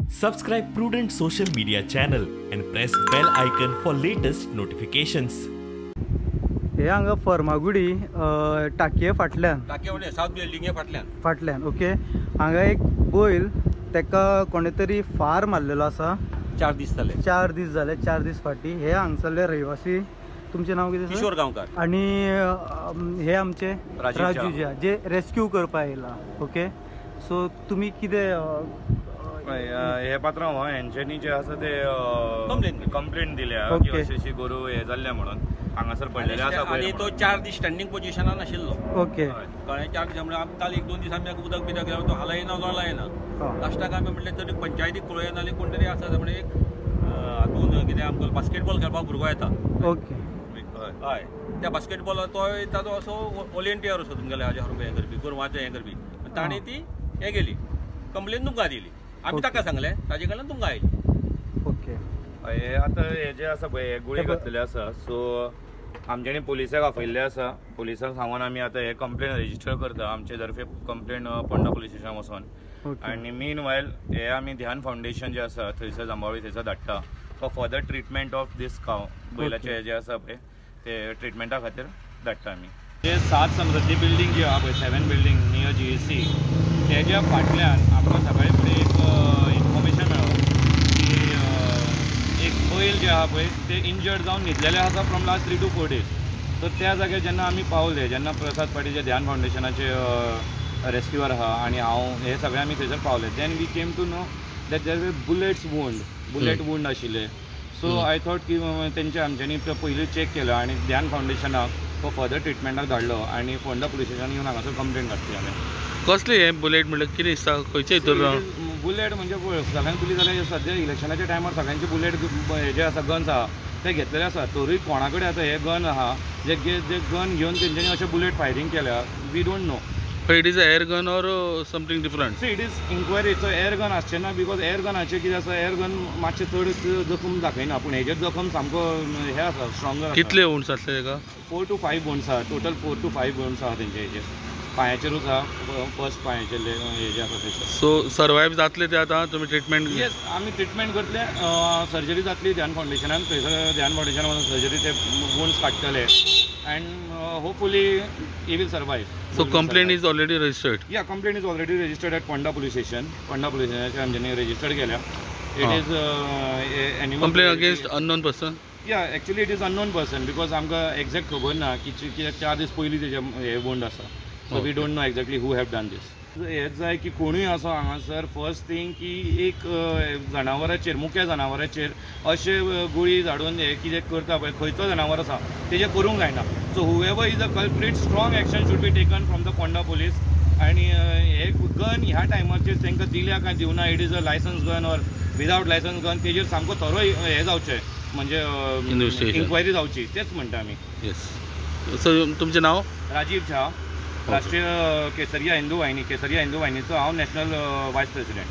Subscribe Prudent social media channel and press bell icon for latest notifications. हे हांगा फर्मागुडी टाकये फाटल्यान south बिल्डिंगे फाटल्यान ओके हांगा एक बैल तेका कोणे तरी फार मारलेलो आसा 4 दीस जाले 4 दीस फाटी हे हांगसरले रहिवासी तुमचे नाव कितें किशोर गांवकार आणि हे आमचे राजूजा जे रेस्क्यू करपा येयला ओके सो तुम्ही कितें हे पात्रांव हेंच्यांनी जे आसा ते कंप्लेंट दिल्या की अशी गोरू हे जाल्ले म्हणून हांगासर पडलेले आसा आणि तो 4 दीस स्टँडिंग पोजिशनान आशिल्लो ओके कळ्ळें 4 दीस म्हणजे आमी काल 1-2 दीस आमी उदक बिदक घालून तो हालयना जालायना लास्टाक आमी म्हणलें तरी पंचायतीक कळयना जाल्यार कोण तरी आसा म्हणजे एक हातून कितें आमकां बास्केटबॉल खेळपाक भुरगो येता ओके हय त्या बास्केटबॉल तो ताजो असो वॉलंटियर असो तुमगेले हाजे हरपा हें करपी गोरवांचें हें करपी ताणी ती हें केली कंप्लेन तुमकां दिली आमी ताका सांगलें ताजे कडल्यान तुमकां आयली ओके हे आतां हे जे आसा पळय हे गुळी घातलेले आसा सो आमच्यांनी पुलिसाक आपयल्ले आसा पुलिसांक सांगून आमी आतां हे कंप्लेन रजिस्टर करता आमचे तर्फे कंप्लेन पोंडा पुलीस स्टेशन वचून आनी मीन वायल हे आमी ध्यान फावंडेशन जे आसा थंयसर जांबावळी थंयसर धाडटा for further treatment of these काव बैलाचे हे जे आसा पळय ते ट्रिटमेंटा खातीर धाडटा आमी जे 7 समृद्धी बिल्डींग जी आहा पळय 7 बिल्डींग नियर GSC तेज्या फाटल्यान आमकां सकाळी फुडें एक इन्फॉर्मेशन मेळ्ळो की एक बैल जे आहा पळय ते इंजर्ड जावन न्हिदलेले आसा फ्रॉम लास्ट 3 to 4 days तर त्या जाग्यार जेन्ना आमी पावले जेन्ना प्रसाद पाटील जे ध्यान फावंडेशनाचे रेस्क्युअर आहा आनी हांव हे सगळे आमी थंयसर पावले then we came to know that there were bullet wound आशिल्ले सो आय थॉट की तेंचे आमच्यांनी पयलीं चॅक केलो आनी ध्यान फावंडेशनाक फॉर फर्दर ट्रिटमेंटाक धाडलो आनी फोंडा पुलीस स्टेशन येवन हांगासर कंप्लेंट घातली हांवें कसले हे बुलेट म्हणल्यार कितें दिसता खंयचे हितून बुलेट म्हणजे पळय सगळ्यांक तुमी जाल्यार सद्या इलेक्शनाच्या टायमार सगळ्यांचे बुलेट हे जे आसा गन्स आहा ते घेतलेले आसा तरूय कोणा कडेन आतां हे गन आहा जे गन घेवन तेंच्यांनी अशें बुलेट फायरींग केल्या we don't know it is air gun or something different see it is इन्क्वायरीचो एअर गन आसचें ना बिकॉज एअर गनाचें कितें आसा एअर गन मातशें चड जखम दाखयना पूण हेजेर जखम सामको हे आसा स्ट्रॉंगर कितले वुंड्स आसले तेका 4 to 5 वुंड्स आहा टोटल 4 to 5 वुंड्स आहा तेंचे हेजेर पांयाचेरूच आहा फर्स्ट पांयाचेर हे जे आसा तेचेर सो सर्वायव जातले ते आतां तुमी ट्रिटमेंट येस आमी ट्रिटमेंट करतले सर्जरी जातली ध्यान फावंडेशनान थंयसर ध्यान फावंडेशनान सर्जरी ते वुंड्स काडटले and hopefully he will survive so complaint is already registered या complaint is already registered at Ponda police स्टेशनाचेर आमच्यांनी रजिस्टर्ड केल्या it is animal complaint against unknown person या actually it is unknown person because आमकां exact खबर ना की 4 दीस पयलीं तेजे हे वोंड आसा so we don't know exactly who have done this हेच जाय की कोणूय असो हांगासर फर्स्ट थिंग की एक जनावराचेर मुख्या जनावराचेर अशे गुळी झाडून हे कितें करता पळय खंयचो जनावर आसा तेजें करूंक जायना so whoever is a culprit strong action should be taken from the Ponda police आनी हे गन ह्या टायमाचेर तांकां दिल्या काय दिवना it is a licence gun or without licence gun तेजेर सामको थरो हे जावचें म्हणजे इन्क्वायरी जावची तेच म्हणटा आमी येस सो तुमचें नांव राजीव झा राष्ट्रीय केसरिया हिंदू वाहिनीचो हांव नॅशनल वायस प्रेसिडेंट